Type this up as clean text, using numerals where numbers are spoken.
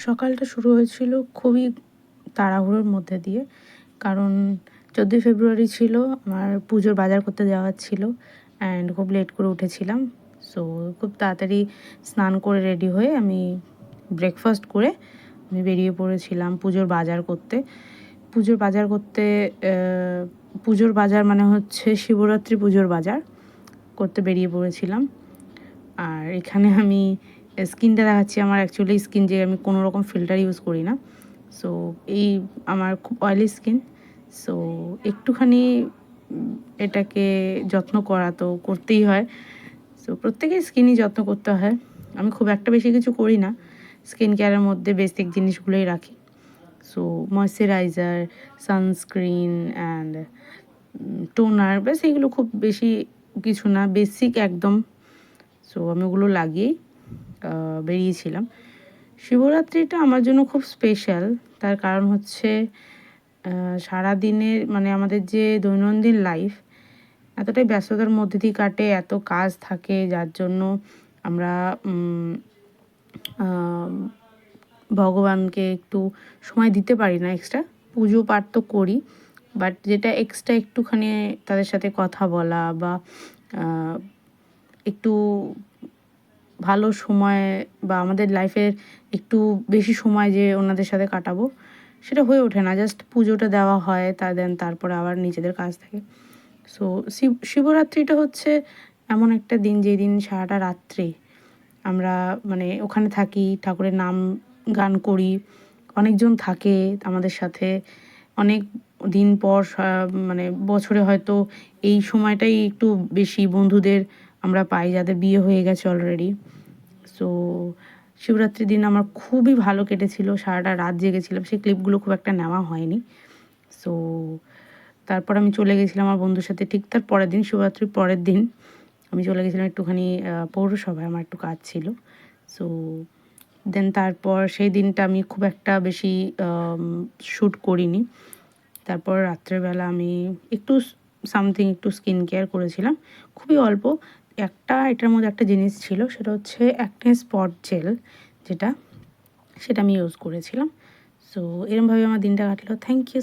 সকালটা শুরু হয়েছিল খুবই তাড়াহুড়োর মধ্যে দিয়ে, কারণ 14ই ফেব্রুয়ারি ছিল, আমার পুজোর বাজার করতে যাওয়ার ছিল অ্যান্ড খুব লেট করে উঠেছিলাম। সো খুব তাড়াতাড়ি স্নান করে রেডি হয়ে আমি ব্রেকফাস্ট করে আমি বেরিয়ে পড়েছিলাম পুজোর বাজার করতে। পুজোর বাজার মানে হচ্ছে শিবরাত্রি পুজোর বাজার করতে বেরিয়ে পড়েছিলাম। আর এখানে আমি স্কিনটা দেখাচ্ছি। আমার অ্যাকচুয়ালি স্কিন যে আমি কোনো রকম ফিল্টার ইউজ করি না। সো এই আমার খুব অয়েলি স্কিন। সো একটুখানি এটাকে যত্ন করা তো করতেই হয়। সো প্রত্যেকের স্কিনই যত্ন করতে হয়। আমি খুব একটা বেশি কিছু করি না, স্কিন কেয়ারের মধ্যে বেসিক জিনিসগুলোই রাখি। So moisturiser, sunscreen and toner, ব্যাস এগুলো খুব বেশি কিছু না, বেসিক একদম। সো আমি ওগুলো লাগিয়েই বেরিয়েছিলাম। শিবরাত্রিটা আমার জন্য খুব স্পেশাল। তার কারণ হচ্ছে সারাদিনের মানে আমাদের যে দৈনন্দিন লাইফ এতটাই ব্যস্ততার মধ্যে দিয়ে কাটে, এত কাজ থাকে, যার জন্য আমরা ভগবানকে একটু সময় দিতে পারি না এক্সট্রা। পুজো পাঠ তো করি, বাট যেটা এক্সট্রা একটুখানি তাদের সাথে কথা বলা বা একটু ভালো সময় বা আমাদের লাইফের একটু বেশি সময় যে ওনাদের সাথে কাটাবো, সেটা হয়ে ওঠে না। জাস্ট পুজোটা দেওয়া হয়, তারপরে আবার নিজেদের কাজ থাকে। সো শিবরাত্রিটা হচ্ছে এমন একটা দিন, যেই দিন সারাটা রাত্রে আমরা মানে ওখানে থাকি, ঠাকুরের নাম গান করি, অনেকজন থাকে আমাদের সাথে। অনেক দিন পর মানে বছরে হয়তো এই সময়টাই একটু বেশি বন্ধুদের আমরা পাই, যাদের বিয়ে হয়ে গেছে অলরেডি। সো শিবরাত্রির দিন আমার খুবই ভালো কেটেছিল, সারাটা রাত জেগেছিলাম। সেই ক্লিপগুলো খুব একটা নেওয়া হয়নি। সো তারপর আমি চলে গেছিলাম আমার বন্ধুর সাথে, ঠিক তার পরের দিন, শিবরাত্রির পরের দিন আমি চলে গেছিলাম একটুখানি পৌরসভায়, আমার একটু কাজ ছিল। সো দেন তারপর সেই দিনটা আমি খুব একটা বেশি শ্যুট করিনি। তারপর রাত্রেবেলা আমি একটু একটু স্কিন কেয়ার করেছিলাম, খুবই অল্প। এটার মধ্যে একটা জিনিস ছিল, সেটা হচ্ছে অ্যাকনে স্পট জেল, সেটা আমি ইউজ করেছিলাম। সো এরমভাবে আমার দিনটা কাটলো। Thank you.